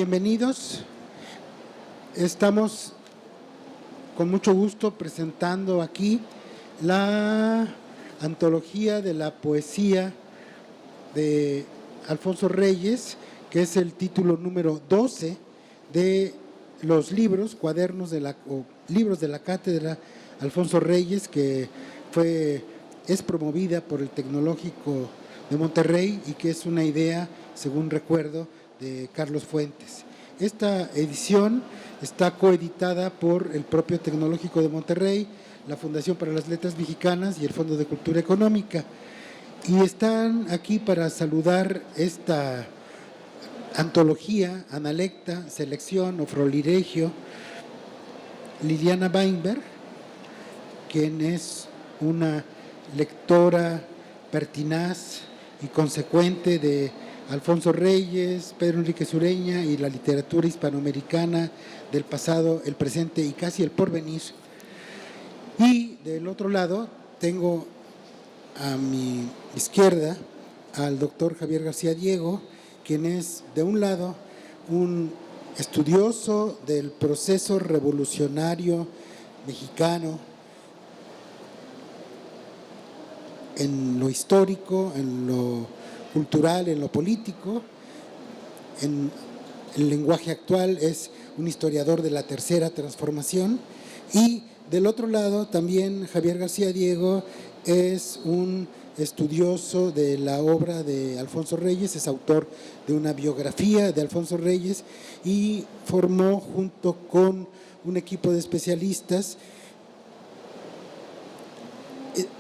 bienvenidos. Estamos con mucho gusto presentando aquí la antología de la poesía de Alfonso Reyes, que es el título número 12 de los libros, libros de la cátedra Alfonso Reyes, que es promovida por el Tecnológico de Monterrey y que es una idea, según recuerdo, de Carlos Fuentes. Esta edición está coeditada por el propio Tecnológico de Monterrey, la Fundación para las Letras Mexicanas y el Fondo de Cultura Económica. Y están aquí para saludar esta antología, analecta, selección o florilegio, Liliana Weinberg, quien es una lectora pertinaz y consecuente de Alfonso Reyes, Pedro Enríquez Ureña y la literatura hispanoamericana del pasado, el presente y casi el porvenir. Y del otro lado tengo a mi izquierda al doctor Javier García Diego, quien es, de un lado, un estudioso del proceso revolucionario mexicano en lo histórico, en lo cultural, en lo político. En el lenguaje actual es un historiador de la tercera transformación. Y del otro lado también Javier García Diego es un estudioso de la obra de Alfonso Reyes, es autor de una biografía de Alfonso Reyes y formó junto con un equipo de especialistas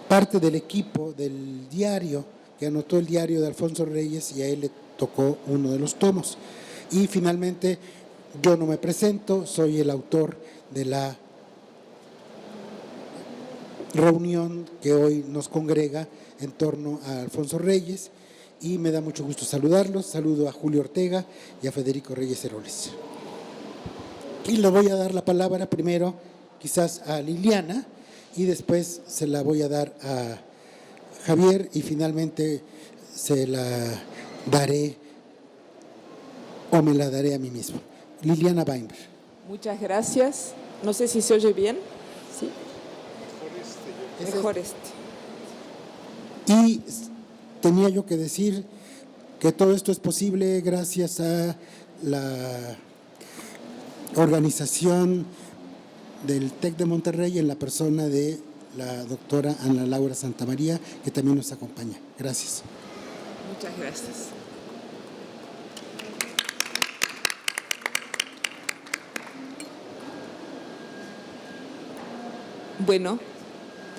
parte del equipo del diario, que anotó el diario de Alfonso Reyes y a él le tocó uno de los tomos. Y finalmente, yo no me presento, soy el autor de la reunión que hoy nos congrega en torno a Alfonso Reyes y me da mucho gusto saludarlos. Saludo a Julio Ortega y a Federico Reyes Heroles. Y le voy a dar la palabra primero quizás a Liliana y después se la voy a dar a Javier y finalmente se la daré o me la daré a mí mismo. Liliana Weinberg. Muchas gracias. No sé si se oye bien. ¿Sí? Mejor este. Y tenía yo que decir que todo esto es posible gracias a la organización del TEC de Monterrey en la persona de la doctora Ana Laura Santamaría, que también nos acompaña. Gracias. Muchas gracias. Bueno,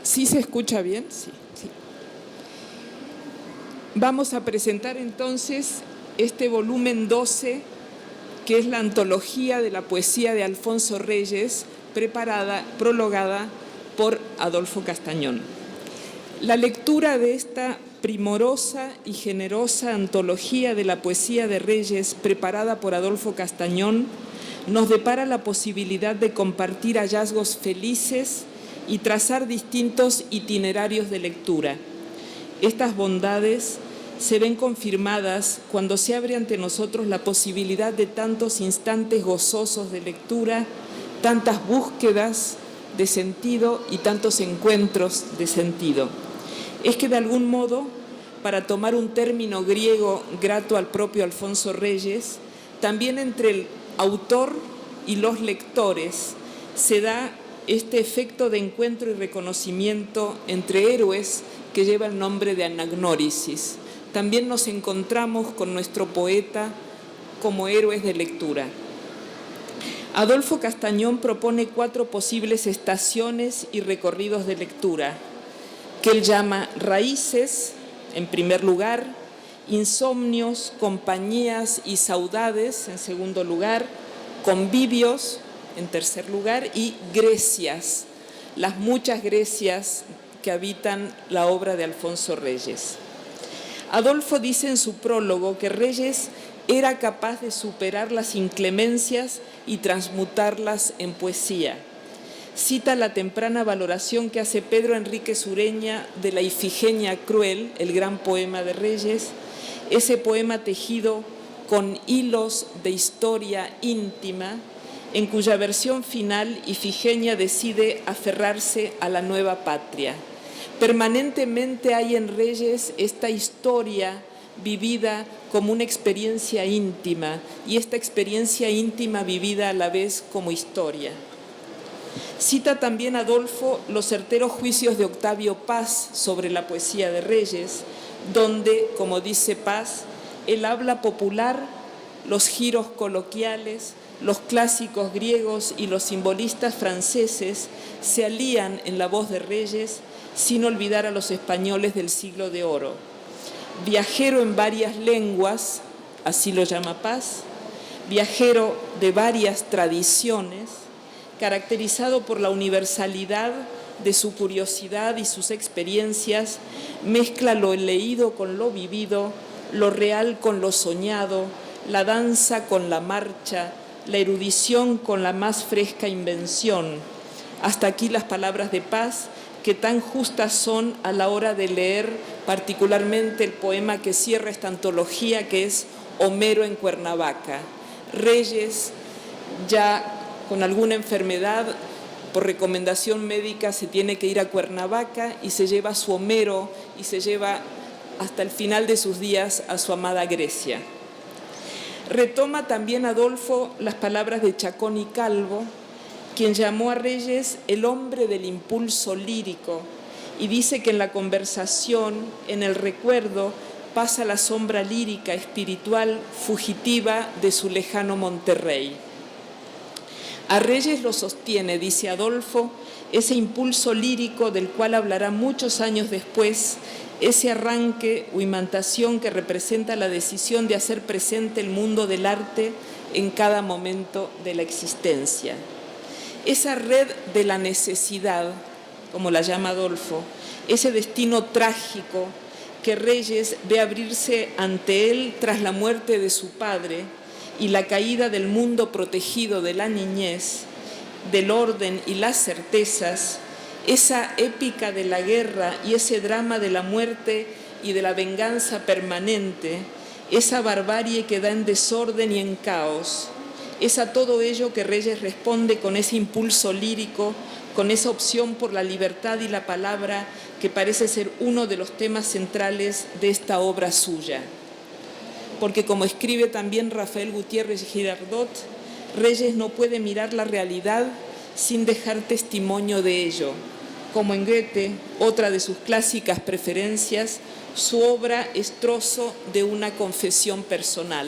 ¿sí se escucha bien? Sí. Vamos a presentar entonces este volumen 12, que es la antología de la poesía de Alfonso Reyes, prologada por Adolfo Castañón. La lectura de esta primorosa y generosa antología de la poesía de Reyes, preparada por Adolfo Castañón, nos depara la posibilidad de compartir hallazgos felices y trazar distintos itinerarios de lectura. Estas bondades se ven confirmadas cuando se abre ante nosotros la posibilidad de tantos instantes gozosos de lectura, tantas búsquedas de sentido y tantos encuentros de sentido. Es que de algún modo, para tomar un término griego grato al propio Alfonso Reyes, también entre el autor y los lectores se da este efecto de encuentro y reconocimiento entre héroes que lleva el nombre de anagnórisis. También nos encontramos con nuestro poeta como héroes de lectura. Adolfo Castañón propone 4 posibles estaciones y recorridos de lectura, que él llama raíces, en primer lugar, insomnios, compañías y saudades, en segundo lugar, convivios, en tercer lugar, y Grecias, las muchas Grecias que habitan la obra de Alfonso Reyes. Adolfo dice en su prólogo que Reyes era capaz de superar las inclemencias y transmutarlas en poesía. Cita la temprana valoración que hace Pedro Enríquez Ureña de la Ifigenia Cruel, el gran poema de Reyes, ese poema tejido con hilos de historia íntima, en cuya versión final Ifigenia decide aferrarse a la nueva patria. Permanentemente hay en Reyes esta historia vivida como una experiencia íntima, y esta experiencia íntima vivida a la vez como historia. Cita también Adolfo los certeros juicios de Octavio Paz sobre la poesía de Reyes, donde, como dice Paz, el habla popular, los giros coloquiales, los clásicos griegos y los simbolistas franceses se alían en la voz de Reyes, sin olvidar a los españoles del siglo de oro. Viajero en varias lenguas, así lo llama Paz, viajero de varias tradiciones, caracterizado por la universalidad de su curiosidad y sus experiencias, mezcla lo leído con lo vivido, lo real con lo soñado, la danza con la marcha, la erudición con la más fresca invención. Hasta aquí las palabras de Paz, que tan justas son a la hora de leer particularmente el poema que cierra esta antología, que es Homero en Cuernavaca. Reyes, ya con alguna enfermedad, por recomendación médica se tiene que ir a Cuernavaca y se lleva a su Homero y se lleva hasta el final de sus días a su amada Grecia. Retoma también Adolfo las palabras de Chacón y Calvo, quien llamó a Reyes el hombre del impulso lírico, y dice que en la conversación, en el recuerdo, pasa la sombra lírica, espiritual, fugitiva de su lejano Monterrey. A Reyes lo sostiene, dice Adolfo, ese impulso lírico del cual hablará muchos años después, ese arranque o imantación que representa la decisión de hacer presente el mundo del arte en cada momento de la existencia. Esa red de la necesidad, como la llama Adolfo, ese destino trágico que Reyes ve abrirse ante él tras la muerte de su padre y la caída del mundo protegido de la niñez, del orden y las certezas, esa épica de la guerra y ese drama de la muerte y de la venganza permanente, esa barbarie que da en desorden y en caos, es a todo ello que Reyes responde con ese impulso lírico, con esa opción por la libertad y la palabra que parece ser uno de los temas centrales de esta obra suya. Porque, como escribe también Rafael Gutiérrez Girardot, Reyes no puede mirar la realidad sin dejar testimonio de ello. Como en Goethe, otra de sus clásicas preferencias, su obra es trozo de una confesión personal.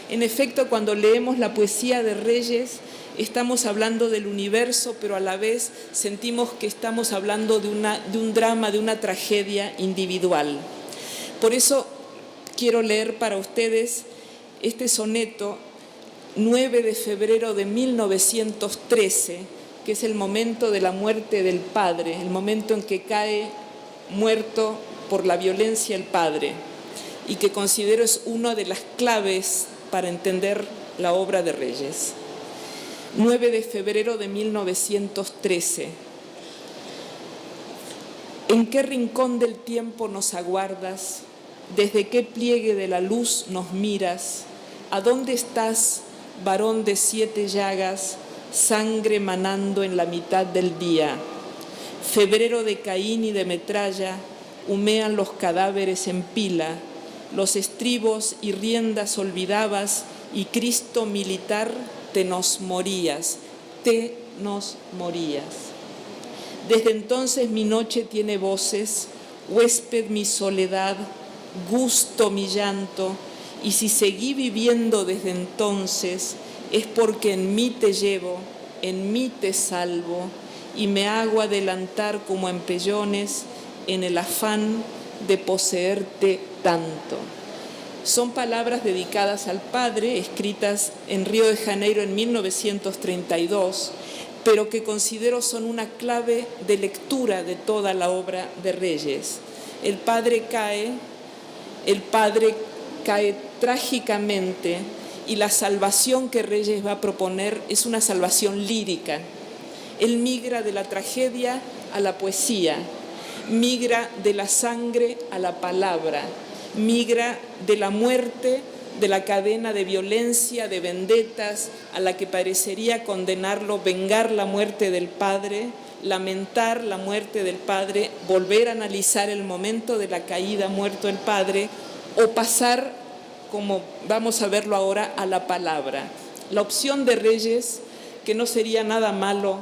En efecto, cuando leemos la poesía de Reyes, estamos hablando del universo, pero a la vez sentimos que estamos hablando de un drama, de una tragedia individual. Por eso quiero leer para ustedes este soneto, 9 de febrero de 1913, que es el momento de la muerte del padre, el momento en que cae muerto por la violencia el padre, y que considero es una de las claves para entender la obra de Reyes. 9 de febrero de 1913. ¿En qué rincón del tiempo nos aguardas? ¿Desde qué pliegue de la luz nos miras? ¿A dónde estás, varón de 7 llagas, sangre manando en la mitad del día? Febrero de Caín y de metralla, humean los cadáveres en pila, los estribos y riendas olvidabas, y Cristo militar te nos morías. Desde entonces mi noche tiene voces, huésped mi soledad, gusto mi llanto, y si seguí viviendo desde entonces, es porque en mí te llevo, en mí te salvo, y me hago adelantar como empellones en el afán de poseerte tanto. Son palabras dedicadas al padre, escritas en Río de Janeiro en 1932, pero que considero son una clave de lectura de toda la obra de Reyes. El padre cae trágicamente, y la salvación que Reyes va a proponer es una salvación lírica. Él migra de la tragedia a la poesía, migra de la sangre a la palabra, migra de la muerte de la cadena de violencia, de vendetas, a la que parecería condenarlo, vengar la muerte del padre, lamentar la muerte del padre, volver a analizar el momento de la caída, muerto el padre, o pasar, como vamos a verlo ahora, a la palabra. La opción de Reyes, que no sería nada malo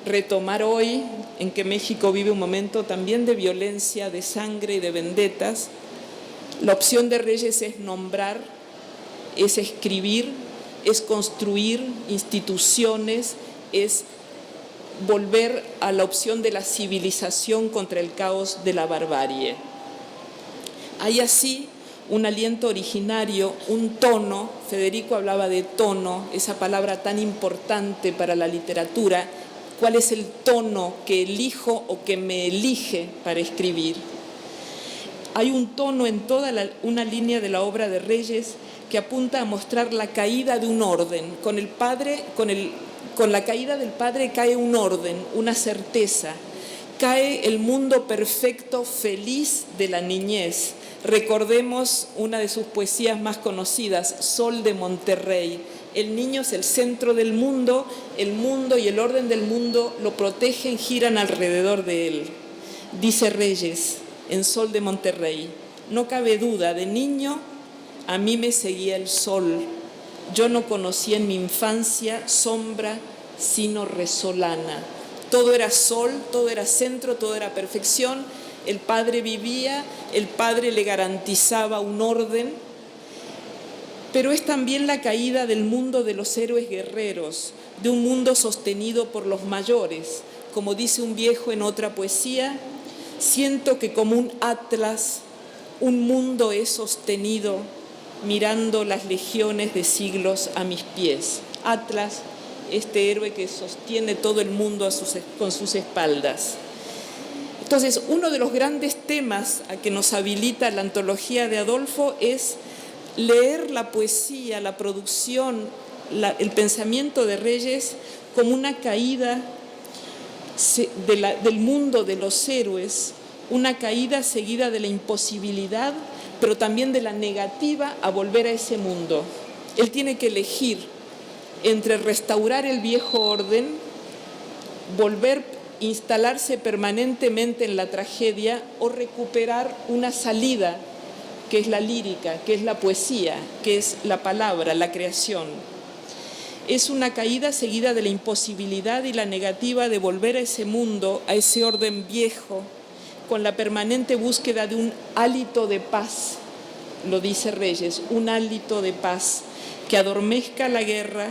retomar hoy, en que México vive un momento también de violencia, de sangre y de vendetas. La opción de Reyes es nombrar, es escribir, es construir instituciones, es volver a la opción de la civilización contra el caos de la barbarie. Hay así un aliento originario, un tono. Federico hablaba de tono, esa palabra tan importante para la literatura. ¿Cuál es el tono que elijo o que me elige para escribir? Hay un tono en toda una línea de la obra de Reyes que apunta a mostrar la caída de un orden. Con la caída del padre cae un orden, una certeza. Cae el mundo perfecto, feliz de la niñez. Recordemos una de sus poesías más conocidas, Sol de Monterrey. El niño es el centro del mundo, el mundo y el orden del mundo lo protegen, giran alrededor de él. Dice Reyes en Sol de Monterrey: no cabe duda, de niño a mí me seguía el sol. Yo no conocía en mi infancia sombra sino resolana. Todo era sol, todo era centro, todo era perfección. El padre vivía, el padre le garantizaba un orden, pero es también la caída del mundo de los héroes guerreros, de un mundo sostenido por los mayores. Como dice un viejo en otra poesía: siento que como un atlas, un mundo es sostenido mirando las legiones de siglos a mis pies. Atlas, este héroe que sostiene todo el mundo con sus espaldas. Entonces, uno de los grandes temas a que nos habilita la antología de Adolfo es leer la poesía, la producción, el pensamiento de Reyes como una caída del mundo de los héroes, una caída seguida de la imposibilidad, pero también de la negativa a volver a ese mundo. Él tiene que elegir entre restaurar el viejo orden, instalarse permanentemente en la tragedia, o recuperar una salida que es la lírica, que es la poesía, que es la palabra, la creación. Es una caída seguida de la imposibilidad y la negativa de volver a ese mundo, a ese orden viejo, con la permanente búsqueda de un hálito de paz, lo dice Reyes, un hálito de paz que adormezca la guerra,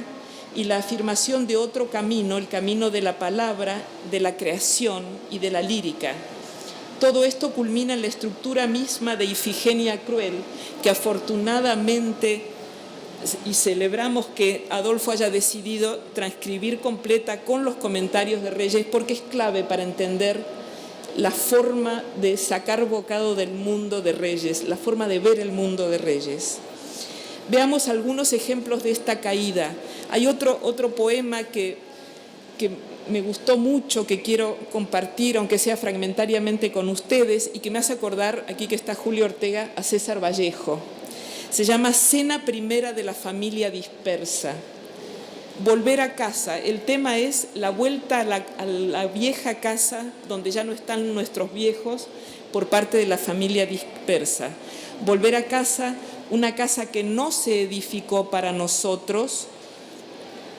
y la afirmación de otro camino, el camino de la palabra, de la creación y de la lírica. Todo esto culmina en la estructura misma de Ifigenia Cruel, que afortunadamente, y celebramos que Adolfo haya decidido transcribir completa con los comentarios de Reyes, porque es clave para entender la forma de sacar bocado del mundo de Reyes, la forma de ver el mundo de Reyes. Veamos algunos ejemplos de esta caída. Hay otro poema que me gustó mucho, que quiero compartir, aunque sea fragmentariamente con ustedes, y que me hace acordar, aquí que está Julio Ortega, a César Vallejo. Se llama Cena Primera de la Familia Dispersa. Volver a casa. El tema es la vuelta a la vieja casa, donde ya no están nuestros viejos, por parte de la familia dispersa. Volver a casa, una casa que no se edificó para nosotros,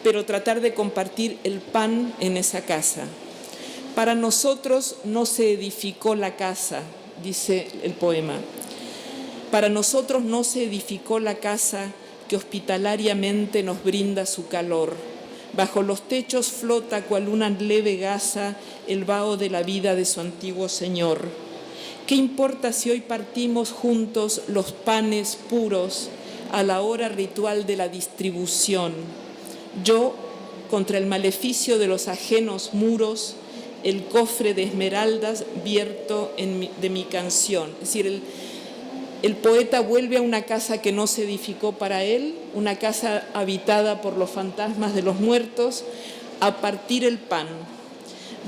pero tratar de compartir el pan en esa casa. Para nosotros no se edificó la casa, dice el poema. Para nosotros no se edificó la casa que hospitalariamente nos brinda su calor. Bajo los techos flota cual una leve gasa el vaho de la vida de su antiguo señor. ¿Qué importa si hoy partimos juntos los panes puros a la hora ritual de la distribución? Yo, contra el maleficio de los ajenos muros, el cofre de esmeraldas vierto de mi canción. Es decir, el poeta vuelve a una casa que no se edificó para él, una casa habitada por los fantasmas de los muertos, a partir el pan.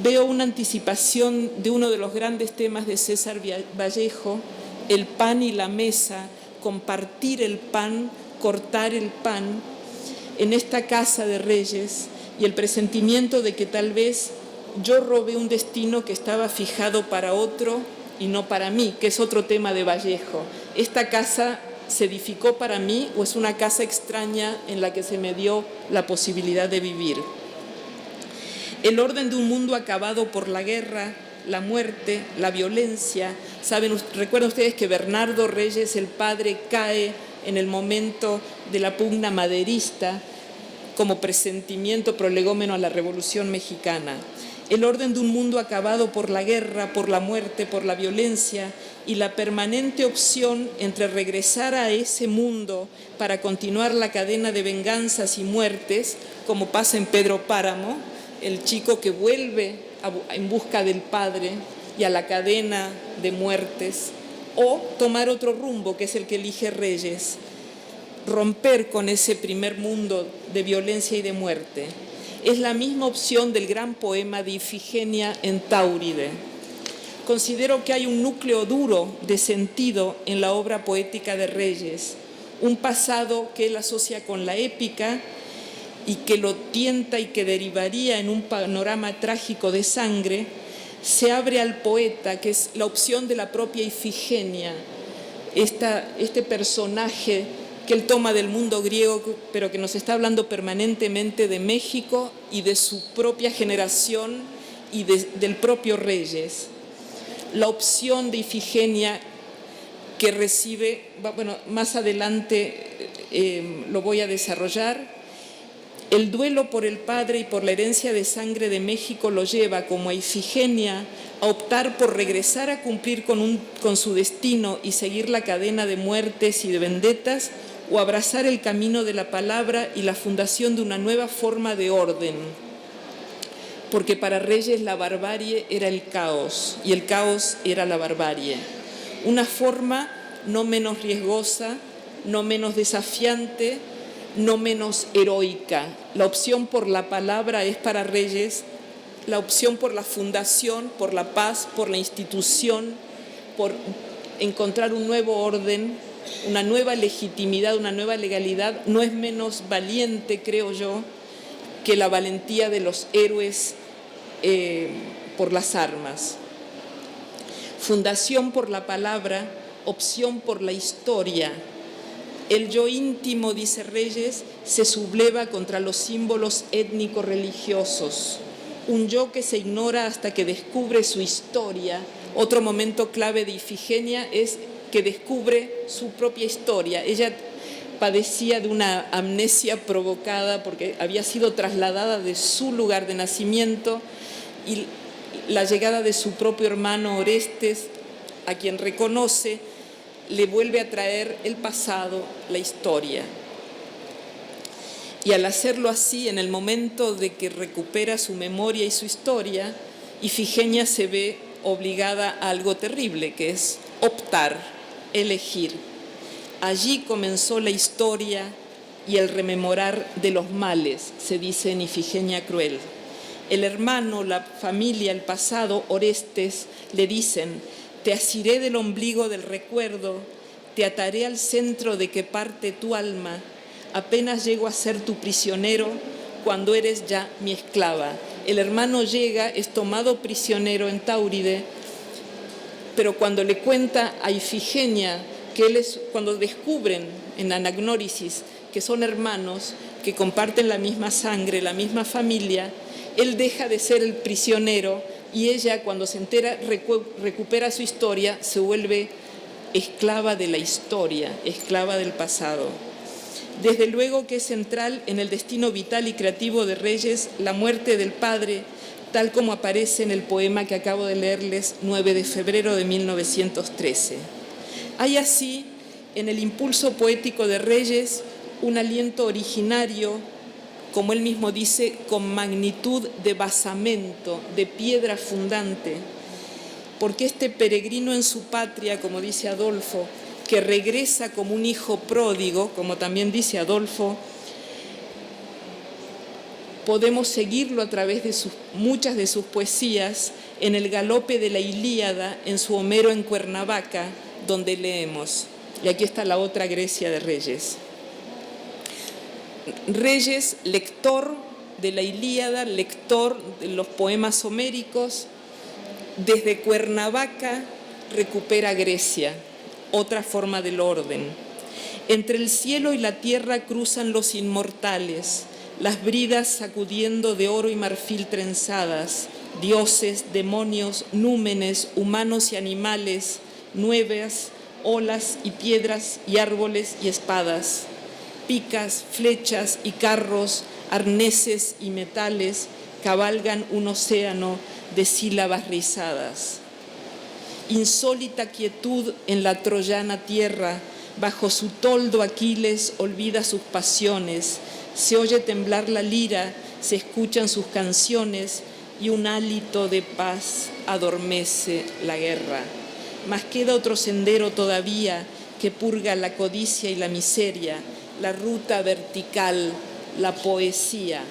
Veo una anticipación de uno de los grandes temas de César Vallejo, el pan y la mesa, compartir el pan cortar el pan en esta casa de reyes y el presentimiento de que tal vez yo robé un destino que estaba fijado para otro y no para mí, que es otro tema de Vallejo. ¿Esta casa se edificó para mí o es una casa extraña en la que se me dio la posibilidad de vivir? El orden de un mundo acabado por la guerra, la muerte, la violencia. Recuerdan ustedes que Bernardo Reyes, el padre, cae en el momento de la pugna maderista como presentimiento prolegómeno a la Revolución Mexicana. El orden de un mundo acabado por la guerra, por la muerte, por la violencia y la permanente opción entre regresar a ese mundo para continuar la cadena de venganzas y muertes, como pasa en Pedro Páramo, el chico que vuelve en busca del padre y a la cadena de muertes, o tomar otro rumbo, que es el que elige Reyes, romper con ese primer mundo de violencia y de muerte. Es la misma opción del gran poema de Ifigenia en Táuride. Considero que hay un núcleo duro de sentido en la obra poética de Reyes, un pasado que él asocia con la épica y que lo tienta y que derivaría en un panorama trágico de sangre, se abre al poeta, que es la opción de la propia Ifigenia, este personaje que él toma del mundo griego, pero que nos está hablando permanentemente de México y de su propia generación y del propio Reyes. La opción de Ifigenia que recibe, bueno, más adelante lo voy a desarrollar. El duelo por el padre y por la herencia de sangre de México lo lleva, como a Ifigenia, a optar por regresar a cumplir con su destino y seguir la cadena de muertes y de vendetas, o abrazar el camino de la palabra y la fundación de una nueva forma de orden. Porque para Reyes la barbarie era el caos y el caos era la barbarie. Una forma no menos riesgosa, no menos desafiante, no menos heroica. La opción por la palabra es para Reyes la opción por la fundación, por la paz, por la institución, por encontrar un nuevo orden, una nueva legitimidad, una nueva legalidad. No es menos valiente, creo yo, que la valentía de los héroes por las armas. Fundación por la palabra, opción por la historia. El yo íntimo, dice Reyes, se subleva contra los símbolos étnico-religiosos. Un yo que se ignora hasta que descubre su historia. Otro momento clave de Ifigenia es que descubre su propia historia. Ella padecía de una amnesia provocada porque había sido trasladada de su lugar de nacimiento, y la llegada de su propio hermano Orestes, a quien reconoce, le vuelve a traer el pasado, la historia. Y al hacerlo así, en el momento de que recupera su memoria y su historia, Ifigenia se ve obligada a algo terrible, que es optar, elegir. Allí comenzó la historia y el rememorar de los males, se dice en Ifigenia Cruel. El hermano, la familia, el pasado, Orestes, le dicen: te asiré del ombligo del recuerdo, te ataré al centro de que parte tu alma, apenas llego a ser tu prisionero cuando eres ya mi esclava. El hermano llega, es tomado prisionero en Táuride, pero cuando le cuenta a Ifigenia que cuando descubren en Anagnórisis que son hermanos, que comparten la misma sangre, la misma familia, él deja de ser el prisionero y ella, cuando se entera, recupera su historia, se vuelve esclava de la historia, esclava del pasado. Desde luego que es central en el destino vital y creativo de Reyes la muerte del padre, tal como aparece en el poema que acabo de leerles, 9 de febrero de 1913. Hay así, en el impulso poético de Reyes, un aliento originario, como él mismo dice, con magnitud de basamento, de piedra fundante, porque este peregrino en su patria, como dice Adolfo, que regresa como un hijo pródigo, como también dice Adolfo, podemos seguirlo a través de muchas de sus poesías, en el galope de la Ilíada, en su Homero en Cuernavaca, donde leemos. Y aquí está la otra Grecia de Reyes. Reyes, lector de la Ilíada, lector de los poemas homéricos, desde Cuernavaca recupera Grecia, otra forma del orden. Entre el cielo y la tierra cruzan los inmortales, las bridas sacudiendo de oro y marfil trenzadas, dioses, demonios, númenes, humanos y animales, nuevas, olas y piedras y árboles y espadas, picas, flechas y carros, arneses y metales, cabalgan un océano de sílabas rizadas. Insólita quietud en la troyana tierra, bajo su toldo Aquiles olvida sus pasiones, se oye temblar la lira, se escuchan sus canciones y un hálito de paz adormece la guerra. Mas queda otro sendero todavía que purga la codicia y la miseria, la ruta vertical, la poesía.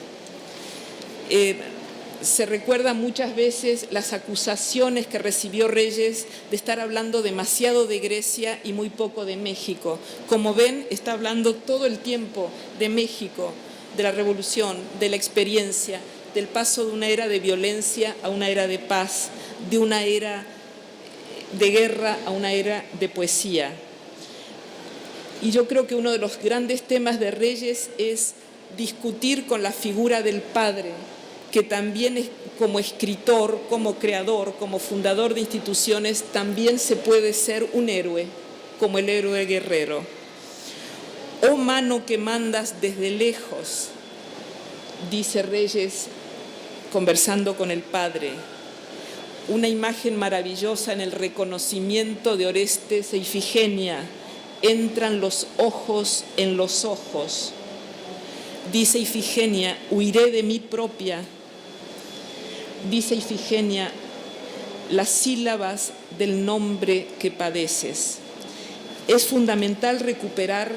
Se recuerda muchas veces las acusaciones que recibió Reyes de estar hablando demasiado de Grecia y muy poco de México. Como ven, está hablando todo el tiempo de México, de la revolución, de la experiencia, del paso de una era de violencia a una era de paz, de una era de guerra a una era de poesía. Y yo creo que uno de los grandes temas de Reyes es discutir con la figura del padre, que también es, como escritor, como creador, como fundador de instituciones, también se puede ser un héroe, como el héroe guerrero. Oh mano que mandas desde lejos, dice Reyes conversando con el padre, una imagen maravillosa en el reconocimiento de Orestes e Ifigenia. Entran los ojos en los ojos. Dice Ifigenia, huiré de mí propia. Dice Ifigenia, las sílabas del nombre que padeces. Es fundamental recuperar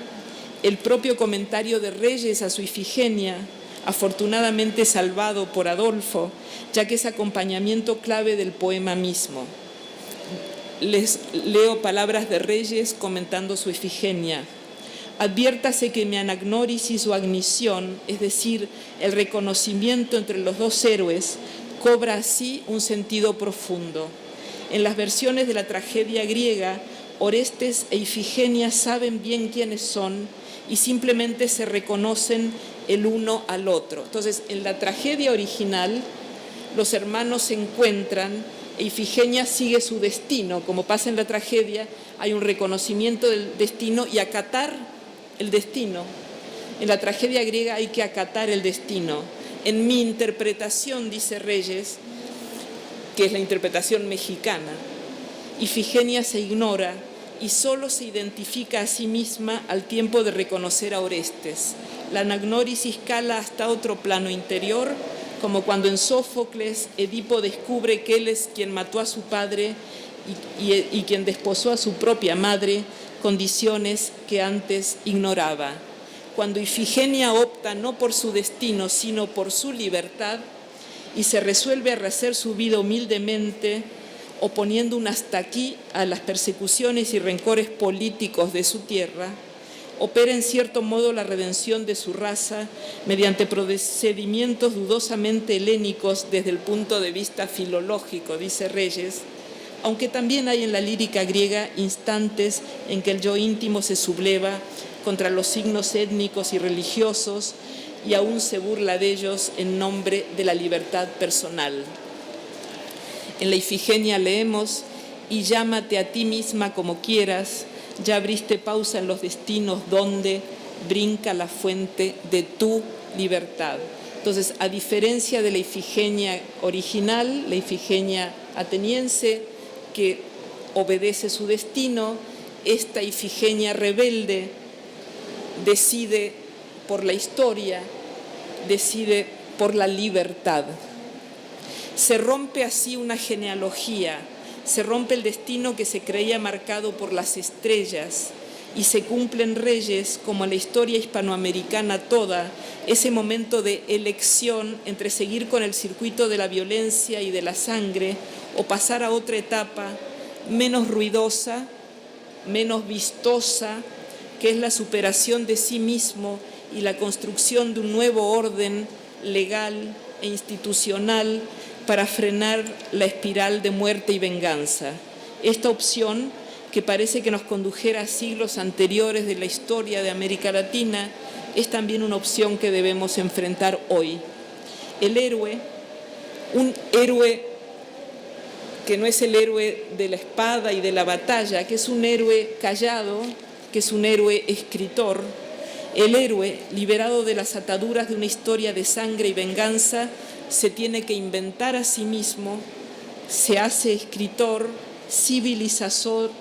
el propio comentario de Reyes a su Ifigenia, afortunadamente salvado por Adolfo, ya que es acompañamiento clave del poema mismo. Les leo palabras de Reyes comentando su Ifigenia. Adviértase que mi anagnórisis o agnición, es decir, el reconocimiento entre los dos héroes, cobra así un sentido profundo. En las versiones de la tragedia griega, Orestes e Ifigenia saben bien quiénes son y simplemente se reconocen el uno al otro. Entonces, en la tragedia original, los hermanos se encuentran e Ifigenia sigue su destino. Como pasa en la tragedia, hay un reconocimiento del destino y acatar el destino. En la tragedia griega hay que acatar el destino. En mi interpretación, dice Reyes, que es la interpretación mexicana, Ifigenia se ignora y solo se identifica a sí misma al tiempo de reconocer a Orestes. La anagnórisis cala hasta otro plano interior, como cuando en Sófocles Edipo descubre que él es quien mató a su padre y quien desposó a su propia madre, condiciones que antes ignoraba. Cuando Ifigenia opta no por su destino, sino por su libertad y se resuelve a rehacer su vida humildemente, oponiendo un hasta aquí a las persecuciones y rencores políticos de su tierra, opera en cierto modo la redención de su raza mediante procedimientos dudosamente helénicos desde el punto de vista filológico, dice Reyes, aunque también hay en la lírica griega instantes en que el yo íntimo se subleva contra los signos étnicos y religiosos y aún se burla de ellos en nombre de la libertad personal. En la Ifigenia leemos, y llámate a ti misma como quieras, ya abriste pausa en los destinos donde brinca la fuente de tu libertad. Entonces, a diferencia de la Ifigenia original, la Ifigenia ateniense, que obedece su destino, esta Ifigenia rebelde decide por la historia, decide por la libertad. Se rompe así una genealogía, se rompe el destino que se creía marcado por las estrellas y se cumplen Reyes, como en la historia hispanoamericana toda, ese momento de elección entre seguir con el circuito de la violencia y de la sangre o pasar a otra etapa menos ruidosa, menos vistosa, que es la superación de sí mismo y la construcción de un nuevo orden legal e institucional para frenar la espiral de muerte y venganza. Esta opción, que parece que nos condujera a siglos anteriores de la historia de América Latina, es también una opción que debemos enfrentar hoy. El héroe, un héroe que no es el héroe de la espada y de la batalla, que es un héroe callado, que es un héroe escritor. El héroe, liberado de las ataduras de una historia de sangre y venganza, se tiene que inventar a sí mismo, se hace escritor, civilizador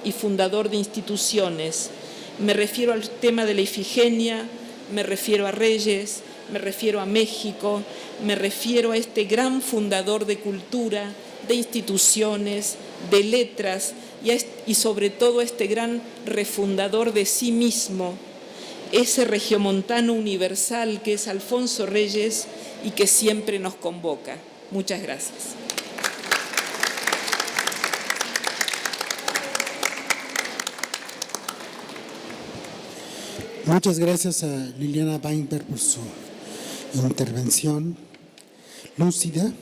y fundador de instituciones. Me refiero al tema de la Ifigenia, me refiero a Reyes, me refiero a México, me refiero a este gran fundador de cultura, de instituciones, de letras y sobre todo a este gran refundador de sí mismo, ese regiomontano universal que es Alfonso Reyes y que siempre nos convoca. Muchas gracias. Muchas gracias a Liliana Weinberg por su intervención lúcida.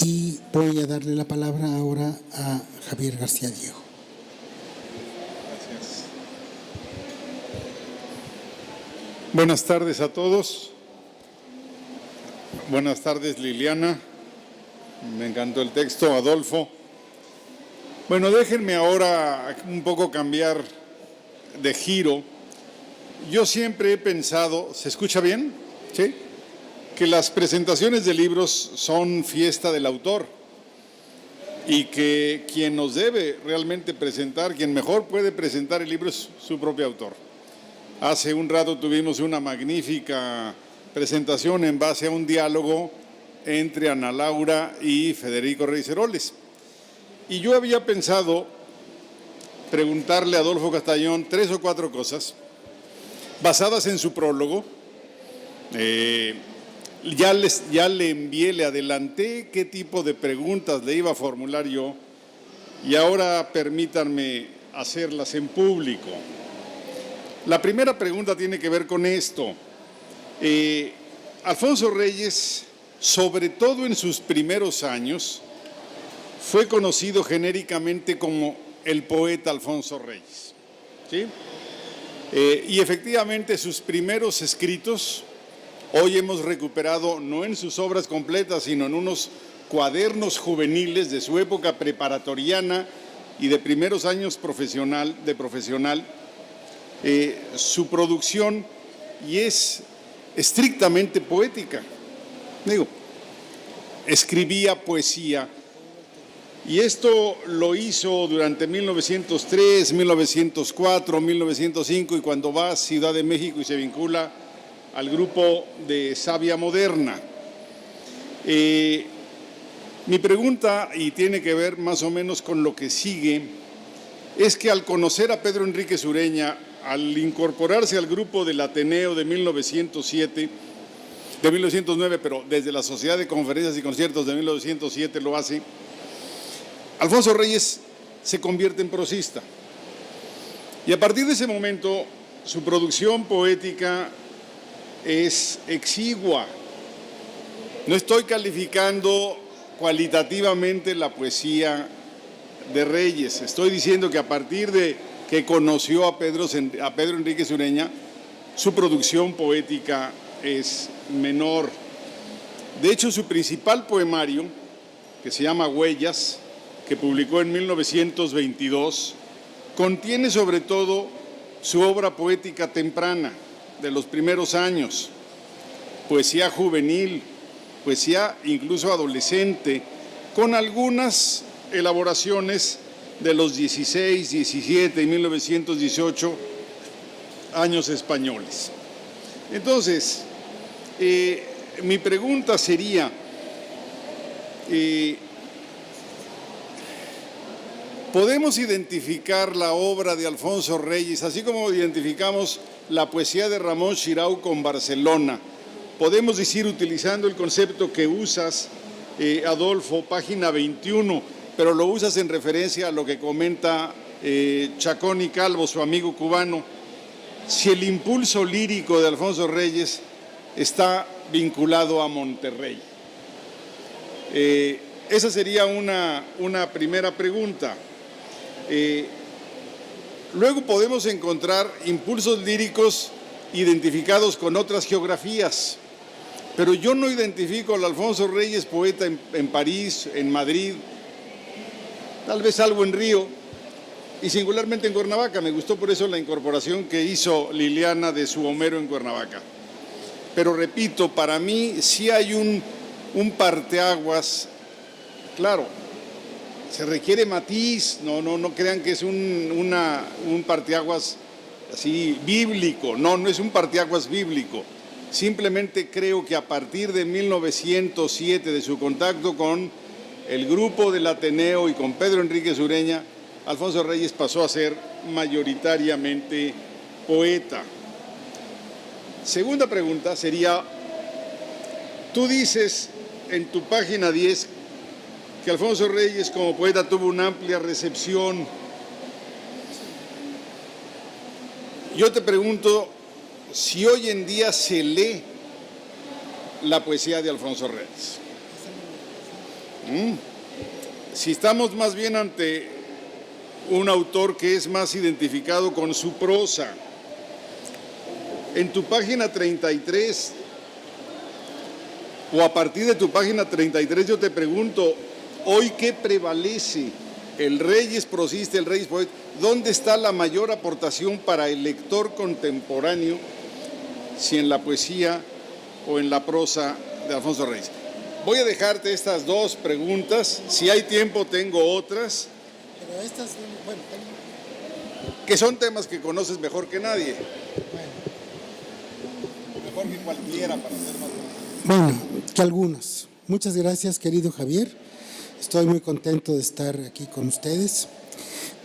Y voy a darle la palabra ahora a Javier García Diego. Gracias. Buenas tardes a todos. Buenas tardes, Liliana. Me encantó el texto, Adolfo. Bueno, déjenme ahora un poco cambiar de giro. Yo siempre he pensado, ¿se escucha bien? ¿Sí? Que las presentaciones de libros son fiesta del autor y que quien nos debe realmente presentar, quien mejor puede presentar el libro es su propio autor. Hace un rato tuvimos una magnífica presentación en base a un diálogo entre Ana Laura y Federico Reyes Heroles. Y yo había pensado preguntarle a Adolfo Castañón 3 o 4 cosas basadas en su prólogo. Ya le envié, le adelanté qué tipo de preguntas le iba a formular yo y ahora permítanme hacerlas en público. La primera pregunta tiene que ver con esto. Alfonso Reyes, sobre todo en sus primeros años, fue conocido genéricamente como el poeta Alfonso Reyes, ¿sí? Y efectivamente sus primeros escritos hoy hemos recuperado, no en sus obras completas, sino en unos cuadernos juveniles de su época preparatoriana y de primeros años profesional, su producción, y es estrictamente poética. Digo, escribía poesía, y esto lo hizo durante 1903, 1904, 1905, y cuando va a Ciudad de México y se vincula al grupo de Savia Moderna. Mi pregunta, y tiene que ver más o menos con lo que sigue, es que al conocer a Pedro Enríquez Ureña, al incorporarse al grupo del Ateneo de 1909, pero desde la Sociedad de Conferencias y Conciertos de 1907 lo hace, Alfonso Reyes se convierte en prosista. Y a partir de ese momento, su producción poética es exigua. No estoy calificando cualitativamente la poesía de Reyes. Estoy diciendo que a partir de que conoció a Pedro Enríquez Ureña, su producción poética es menor. De hecho, su principal poemario, que se llama Huellas, que publicó en 1922, contiene sobre todo su obra poética temprana, de los primeros años, poesía juvenil, poesía incluso adolescente, con algunas elaboraciones de los 16, 17 y 1918 años españoles. Entonces, mi pregunta sería, ¿podemos identificar la obra de Alfonso Reyes, así como identificamos la poesía de Ramón Xirau con Barcelona? Podemos decir, utilizando el concepto que usas, Adolfo, página 21, pero lo usas en referencia a lo que comenta Chacón y Calvo, su amigo cubano. si el impulso lírico de Alfonso Reyes está vinculado a Monterrey. Esa sería una primera pregunta. Luego podemos encontrar impulsos líricos identificados con otras geografías, pero yo no identifico al Alfonso Reyes poeta en París, en Madrid, tal vez algo en Río y singularmente en Cuernavaca. Me gustó por eso la incorporación que hizo Liliana de su Homero en Cuernavaca. Pero repito, para mí sí hay un parteaguas, claro, se requiere matiz, no crean que es un parteaguas así bíblico, no es un parteaguas bíblico. Simplemente creo que a partir de 1907, de su contacto con el grupo del Ateneo y con Pedro Enríquez Ureña, Alfonso Reyes pasó a ser mayoritariamente poeta. Segunda pregunta sería, tú dices en tu página 10 que Alfonso Reyes como poeta tuvo una amplia recepción. Yo te pregunto si hoy en día se lee la poesía de Alfonso Reyes. Si estamos más bien ante un autor que es más identificado con su prosa. En tu página 33, o a partir de tu página 33, yo te pregunto, ¿hoy qué prevalece? ¿El Reyes prosista, el Reyes poeta? ¿Dónde está la mayor aportación para el lector contemporáneo, si en la poesía o en la prosa de Alfonso Reyes? Voy a dejarte estas dos preguntas. Si hay tiempo, tengo otras. Pero estas, bueno, que son temas que conoces mejor que nadie. Mejor que cualquiera, para ser más. Bueno, que algunos. Muchas gracias, querido Javier. Estoy muy contento de estar aquí con ustedes.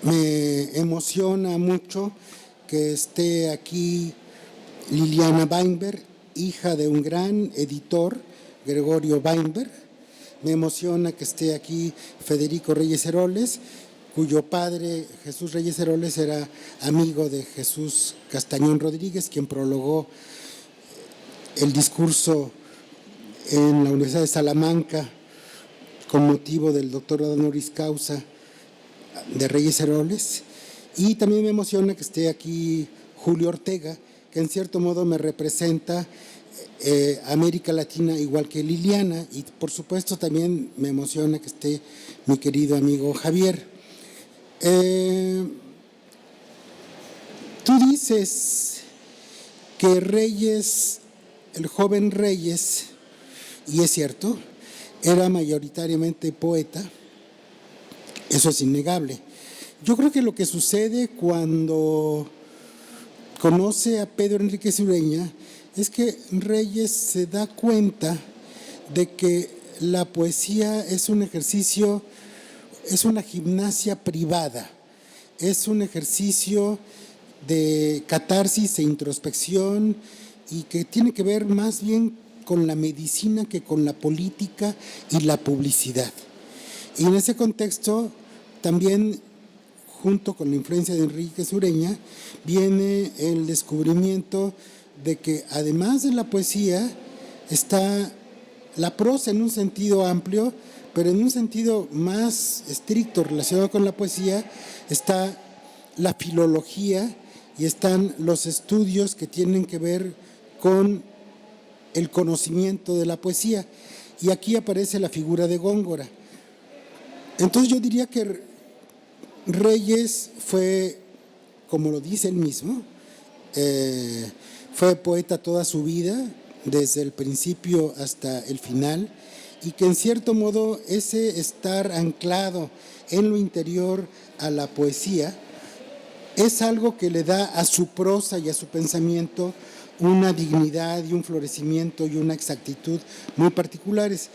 Me emociona mucho que esté aquí Liliana Weinberg, hija de un gran editor, Gregorio Weinberg. Me emociona que esté aquí Federico Reyes Heroles, cuyo padre, Jesús Reyes Heroles, era amigo de Jesús Castañón Rodríguez, quien prologó el discurso en la Universidad de Salamanca con motivo del doctorado honoris causa de Reyes Heroles. Y también me emociona que esté aquí Julio Ortega, que en cierto modo me representa América Latina igual que Liliana, y por supuesto también me emociona que esté mi querido amigo Javier. Tú dices que Reyes, el joven Reyes, y es cierto, era mayoritariamente poeta, eso es innegable. Yo creo que lo que sucede cuando conoce a Pedro Enríquez Ureña es que Reyes se da cuenta de que la poesía es un ejercicio, es una gimnasia privada, es un ejercicio de catarsis e introspección y que tiene que ver más bien con la medicina que con la política y la publicidad. Y en ese contexto también, junto con la influencia de Enríquez Ureña, viene el descubrimiento de que además de la poesía está la prosa en un sentido amplio, pero en un sentido más estricto relacionado con la poesía está la filología y están los estudios que tienen que ver con el conocimiento de la poesía. Y aquí aparece la figura de Góngora. Entonces yo diría que Reyes fue, como lo dice él mismo, fue poeta toda su vida, desde el principio hasta el final, y que en cierto modo ese estar anclado en lo interior a la poesía es algo que le da a su prosa y a su pensamiento una dignidad y un florecimiento y una exactitud muy particulares.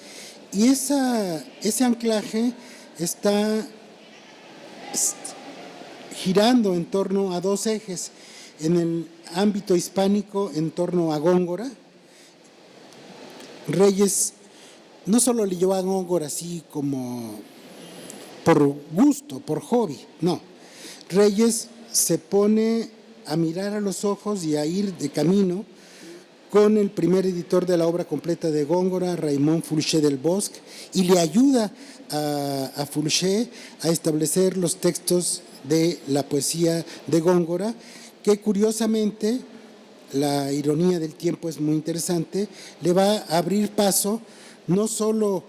Y ese anclaje está girando en torno a dos ejes. En el ámbito hispánico, en torno a Góngora. Reyes no solo leyó a Góngora así como por gusto, por hobby, no. Reyes se pone a mirar a los ojos y a ir de camino con el primer editor de la obra completa de Góngora, Raymond Fulcher del Bosc, y le ayuda a Fulcher a establecer los textos de la poesía de Góngora, que curiosamente, la ironía del tiempo es muy interesante, le va a abrir paso no solo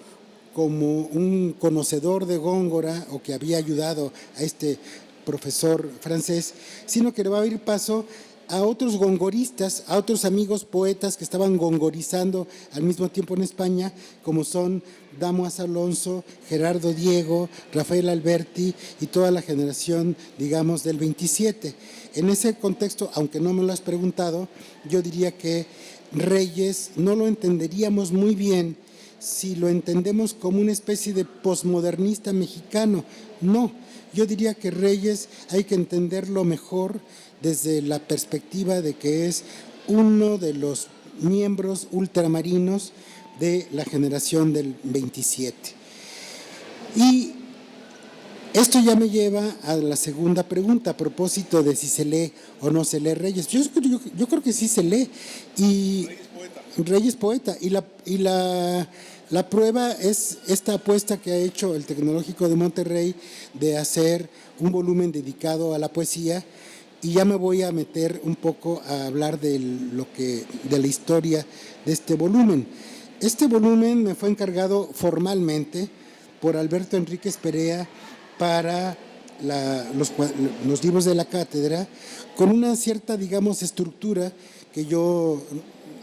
como un conocedor de Góngora o que había ayudado a este profesor francés, sino que le va a abrir paso a otros gongoristas, a otros amigos poetas que estaban gongorizando al mismo tiempo en España, como son Damois Alonso, Gerardo Diego, Rafael Alberti y toda la generación, digamos, del 27. En ese contexto, aunque no me lo has preguntado, yo diría que Reyes no lo entenderíamos muy bien si lo entendemos como una especie de posmodernista mexicano. No, yo diría que Reyes hay que entenderlo mejor desde la perspectiva de que es uno de los miembros ultramarinos de la generación del 27. Y esto ya me lleva a la segunda pregunta a propósito de si se lee o no se lee Reyes. Yo creo que sí se lee. Y Reyes poeta. Y la prueba es esta apuesta que ha hecho el Tecnológico de Monterrey de hacer un volumen dedicado a la poesía. Y ya me voy a meter un poco a hablar de la historia de este volumen. Este volumen me fue encargado formalmente por Alberto Enríquez Perea para los libros de la cátedra, con una cierta, digamos, estructura que yo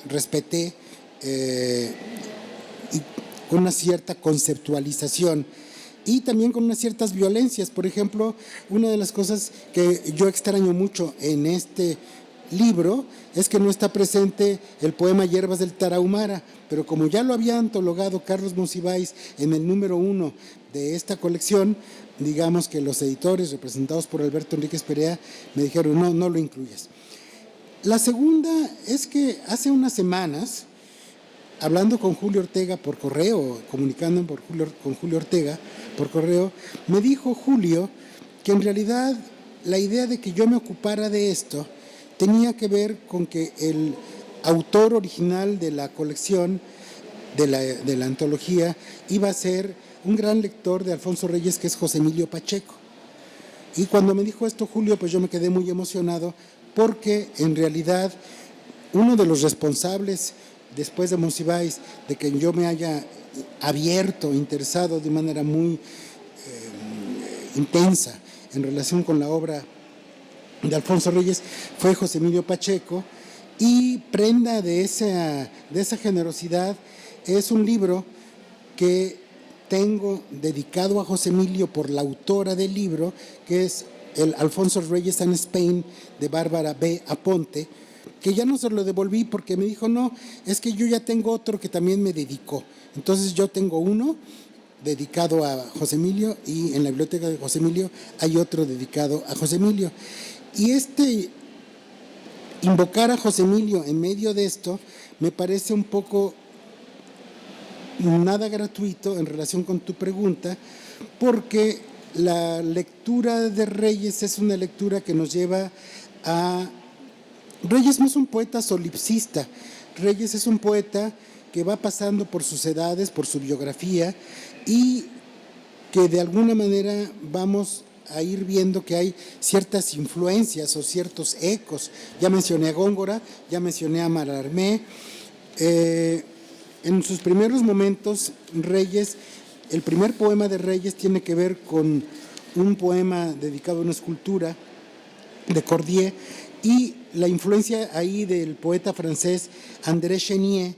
respeté y con una cierta conceptualización. Y también con unas ciertas violencias. Por ejemplo, una de las cosas que yo extraño mucho en este libro es que no está presente el poema Hierbas del Tarahumara, pero como ya lo había antologado Carlos Monsiváis en el número 1 de esta colección, digamos que los editores representados por Alberto Enríquez Perea me dijeron no lo incluyas. La segunda es que hace unas semanas, hablando con Julio Ortega por correo, comunicando con Julio Ortega por correo, me dijo Julio que en realidad la idea de que yo me ocupara de esto tenía que ver con que el autor original de la colección, de la antología, iba a ser un gran lector de Alfonso Reyes, que es José Emilio Pacheco. Y cuando me dijo esto Julio, pues yo me quedé muy emocionado, porque en realidad uno de los responsables después de Monsiváis, de que yo me haya abierto, interesado de manera muy intensa en relación con la obra de Alfonso Reyes, fue José Emilio Pacheco, y prenda de esa generosidad es un libro que tengo dedicado a José Emilio por la autora del libro, que es el Alfonso Reyes and Spain, de Bárbara B. Aponte, que ya no se lo devolví porque me dijo, no, es que yo ya tengo otro que también me dedicó. Entonces yo tengo uno dedicado a José Emilio y en la biblioteca de José Emilio hay otro dedicado a José Emilio. Y invocar a José Emilio en medio de esto me parece un poco nada gratuito en relación con tu pregunta, porque la lectura de Reyes es una lectura que nos lleva a... Reyes no es un poeta solipsista, Reyes es un poeta que va pasando por sus edades, por su biografía, y que de alguna manera vamos a ir viendo que hay ciertas influencias o ciertos ecos. Ya mencioné a Góngora, ya mencioné a Mallarmé. En sus primeros momentos, Reyes, el primer poema de Reyes tiene que ver con un poema dedicado a una escultura de Cordier, y la influencia ahí del poeta francés André Chenier,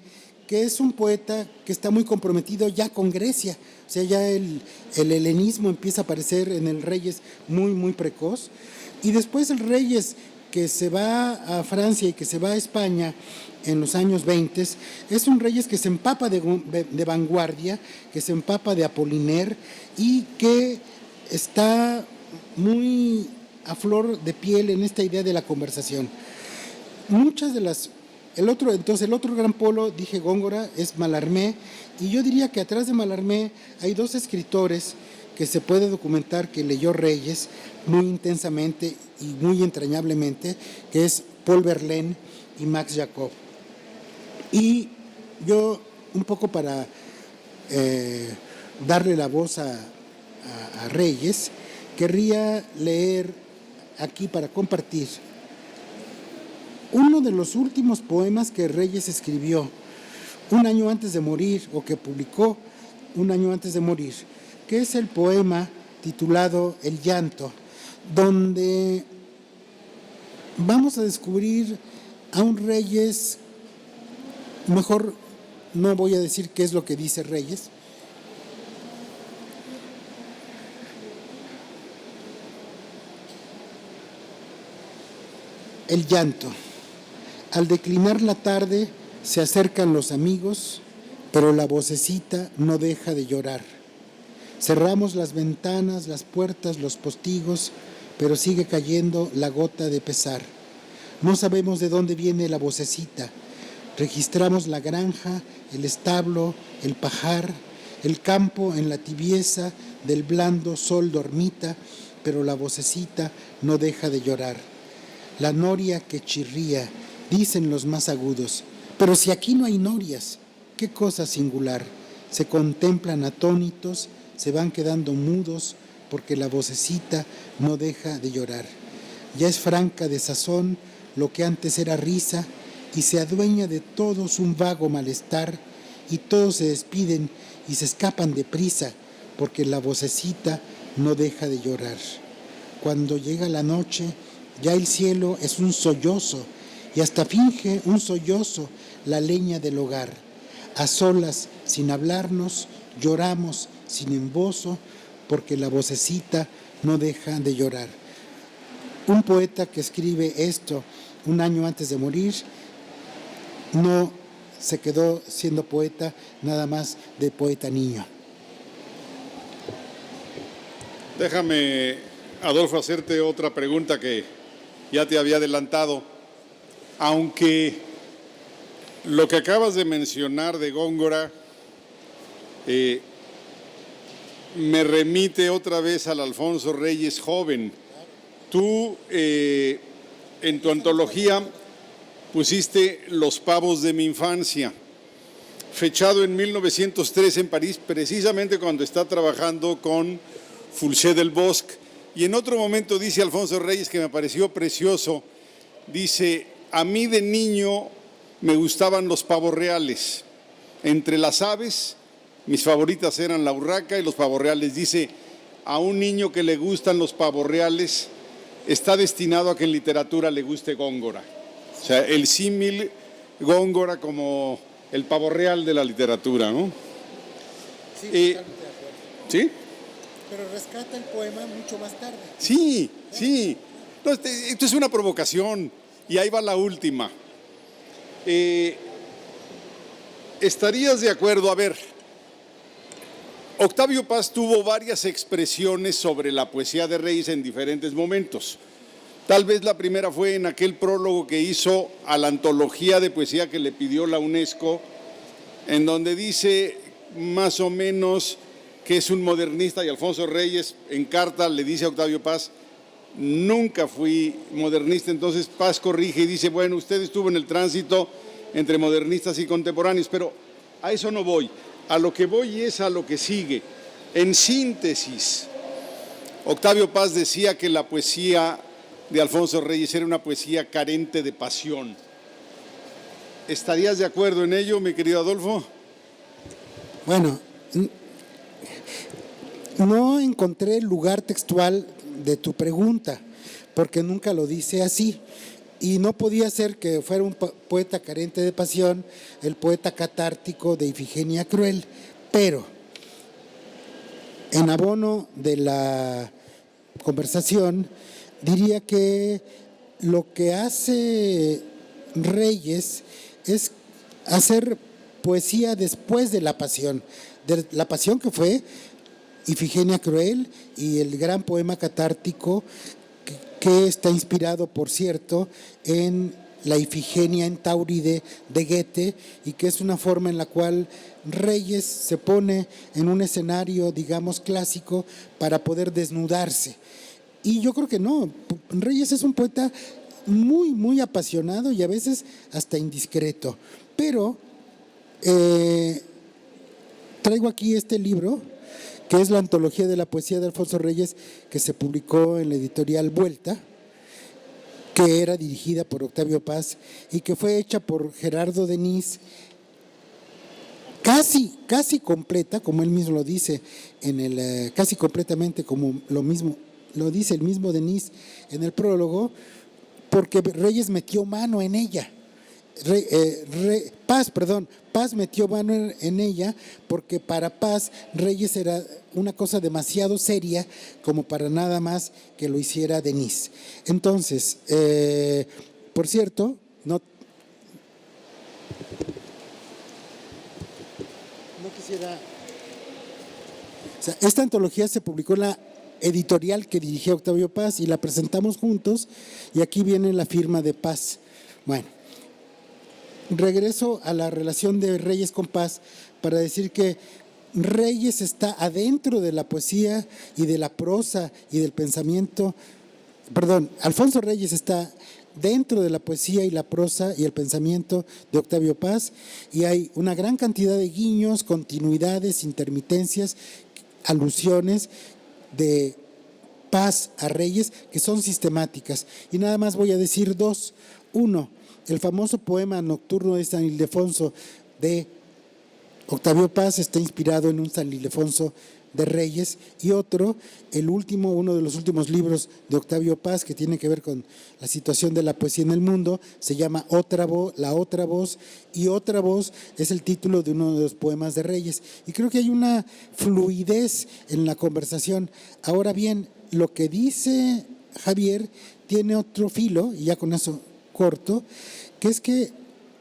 que es un poeta que está muy comprometido ya con Grecia. O sea, ya el helenismo empieza a aparecer en el Reyes muy, muy precoz. Y después el Reyes, que se va a Francia y que se va a España en los años 20, es un Reyes que se empapa de vanguardia, que se empapa de Apollinaire y que está muy a flor de piel en esta idea de la conversación. Muchas de las... El otro gran polo, dije Góngora, es Mallarmé, y yo diría que atrás de Mallarmé hay dos escritores que se puede documentar que leyó Reyes muy intensamente y muy entrañablemente, que es Paul Verlaine y Max Jacob. Y yo, un poco para darle la voz a Reyes, querría leer aquí para compartir uno de los últimos poemas que Reyes escribió un año antes de morir, o que publicó un año antes de morir, que es el poema titulado El llanto, donde vamos a descubrir a un Reyes, mejor no voy a decir qué es lo que dice Reyes. El llanto. Al declinar la tarde se acercan los amigos, pero la vocecita no deja de llorar. Cerramos las ventanas, las puertas, los postigos, pero sigue cayendo la gota de pesar. No sabemos de dónde viene la vocecita. Registramos la granja, el establo, el pajar, el campo en la tibieza del blando sol dormita, pero la vocecita no deja de llorar. La noria que chirría, dicen los más agudos. Pero si aquí no hay norias, qué cosa singular. Se contemplan atónitos, se van quedando mudos, porque la vocecita no deja de llorar. Ya es franca de sazón lo que antes era risa, y se adueña de todos un vago malestar, y todos se despiden y se escapan deprisa, porque la vocecita no deja de llorar. Cuando llega la noche, ya el cielo es un sollozo, y hasta finge un sollozo la leña del hogar. A solas, sin hablarnos, lloramos sin embozo, porque la vocecita no deja de llorar. Un poeta que escribe esto un año antes de morir no se quedó siendo poeta nada más de poeta niño. Déjame, Adolfo, hacerte otra pregunta que ya te había adelantado. Aunque lo que acabas de mencionar de Góngora me remite otra vez al Alfonso Reyes joven. Tú en tu antología pusiste Los pavos de mi infancia, fechado en 1903 en París, precisamente cuando está trabajando con Fulché del Bosc. Y en otro momento dice Alfonso Reyes, que me pareció precioso, dice: a mí de niño me gustaban los pavos reales. Entre las aves, mis favoritas eran la urraca y los pavos reales. Dice, a un niño que le gustan los pavos reales, está destinado a que en literatura le guste Góngora. O sea, el símil Góngora como el pavo real de la literatura, ¿no? Sí, totalmente de acuerdo. ¿Sí? Pero rescata el poema mucho más tarde. Sí, sí. No, esto es una provocación. Y ahí va la última. ¿Estarías de acuerdo? A ver, Octavio Paz tuvo varias expresiones sobre la poesía de Reyes en diferentes momentos. Tal vez la primera fue en aquel prólogo que hizo a la antología de poesía que le pidió la UNESCO, en donde dice más o menos que es un modernista, y Alfonso Reyes en carta le dice a Octavio Paz: nunca fui modernista. Entonces Paz corrige y dice: bueno, usted estuvo en el tránsito entre modernistas y contemporáneos, pero a eso no voy. A lo que voy es a lo que sigue. En síntesis, Octavio Paz decía que la poesía de Alfonso Reyes era una poesía carente de pasión. ¿Estarías de acuerdo en ello, mi querido Adolfo? Bueno, no encontré el lugar textual de tu pregunta, porque nunca lo dice así. Y no podía ser que fuera un poeta carente de pasión, el poeta catártico de Ifigenia Cruel. Pero, en abono de la conversación, diría que lo que hace Reyes es hacer poesía después de la pasión que fue Ifigenia Cruel y el gran poema catártico que está inspirado, por cierto, en la Ifigenia en Tauride de Goethe, y que es una forma en la cual Reyes se pone en un escenario, digamos, clásico para poder desnudarse. Y yo creo que no, Reyes es un poeta muy, muy apasionado y a veces hasta indiscreto. Pero traigo aquí este libro, que es la antología de la poesía de Alfonso Reyes, que se publicó en la editorial Vuelta, que era dirigida por Octavio Paz y que fue hecha por Gerardo Denis, casi completa, como él mismo lo dice, casi completamente como lo mismo lo dice el mismo Denis en el prólogo, porque Reyes metió mano en ella. Paz metió mano en ella, porque para Paz Reyes era una cosa demasiado seria como para nada más que lo hiciera Denis. Entonces, por cierto, no quisiera... O sea, esta antología se publicó en la editorial que dirigía Octavio Paz y la presentamos juntos, y aquí viene la firma de Paz. Bueno, regreso a la relación de Reyes con Paz para decir que Reyes está adentro de la poesía y de la prosa y del pensamiento, Alfonso Reyes está dentro de la poesía y la prosa y el pensamiento de Octavio Paz, y hay una gran cantidad de guiños, continuidades, intermitencias, alusiones de Paz a Reyes que son sistemáticas. Y nada más voy a decir dos. Uno, el famoso poema nocturno de San Ildefonso de Octavio Paz está inspirado en un San Ildefonso de Reyes, y otro, uno de los últimos libros de Octavio Paz, que tiene que ver con la situación de la poesía en el mundo, se llama La Otra Voz, y Otra Voz es el título de uno de los poemas de Reyes. Y creo que hay una fluidez en la conversación. Ahora bien, lo que dice Javier tiene otro filo, y ya con eso corto, que es que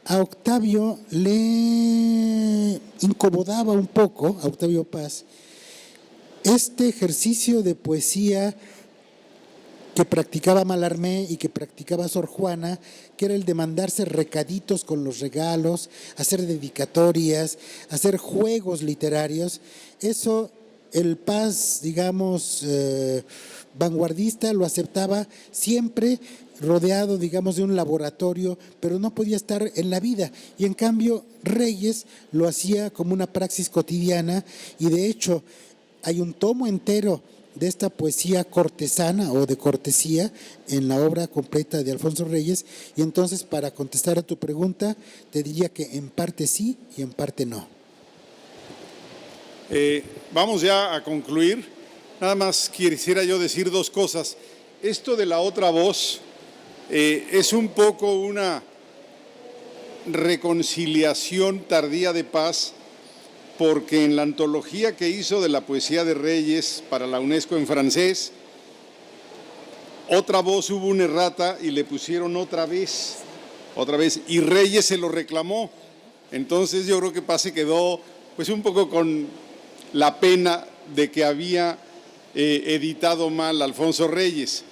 a Octavio le incomodaba un poco, a Octavio Paz, este ejercicio de poesía que practicaba Mallarmé y que practicaba Sor Juana, que era el de mandarse recaditos con los regalos, hacer dedicatorias, hacer juegos literarios. Eso el Paz, digamos, vanguardista, lo aceptaba siempre rodeado, digamos, de un laboratorio, pero no podía estar en la vida. Y en cambio Reyes lo hacía como una praxis cotidiana, y de hecho hay un tomo entero de esta poesía cortesana o de cortesía en la obra completa de Alfonso Reyes. Y entonces, para contestar a tu pregunta, te diría que en parte sí y en parte no. Vamos ya a concluir. Nada más quisiera yo decir dos cosas. Esto de La Otra Voz es un poco una reconciliación tardía de Paz, porque en la antología que hizo de la poesía de Reyes para la UNESCO en francés, Otra Voz, hubo una errata y le pusieron otra vez, y Reyes se lo reclamó. Entonces yo creo que Paz se quedó pues un poco con la pena de que había editado mal Alfonso Reyes.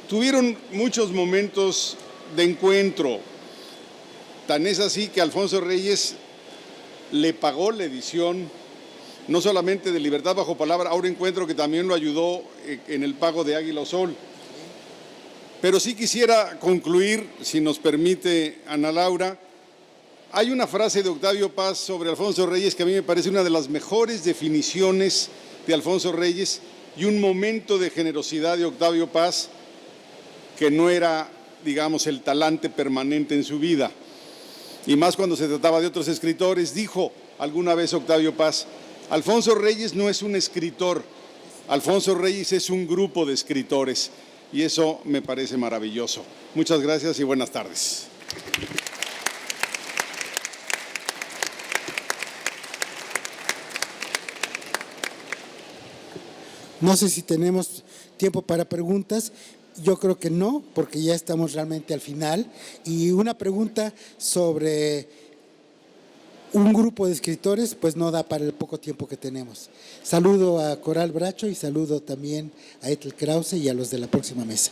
Tuvieron muchos momentos de encuentro, tan es así que Alfonso Reyes le pagó la edición, no solamente de Libertad bajo palabra, ahora encuentro que también lo ayudó en el pago de Águila o Sol. Pero sí quisiera concluir, si nos permite Ana Laura. Hay una frase de Octavio Paz sobre Alfonso Reyes que a mí me parece una de las mejores definiciones de Alfonso Reyes, y un momento de generosidad de Octavio Paz que no era, digamos, el talante permanente en su vida. Y más cuando se trataba de otros escritores. Dijo alguna vez Octavio Paz: Alfonso Reyes no es un escritor, Alfonso Reyes es un grupo de escritores, y eso me parece maravilloso. Muchas gracias y buenas tardes. No sé si tenemos tiempo para preguntas. Yo creo que no, porque ya estamos realmente al final. Y una pregunta sobre un grupo de escritores, pues no da para el poco tiempo que tenemos. Saludo a Coral Bracho y saludo también a Ethel Krause y a los de la próxima mesa.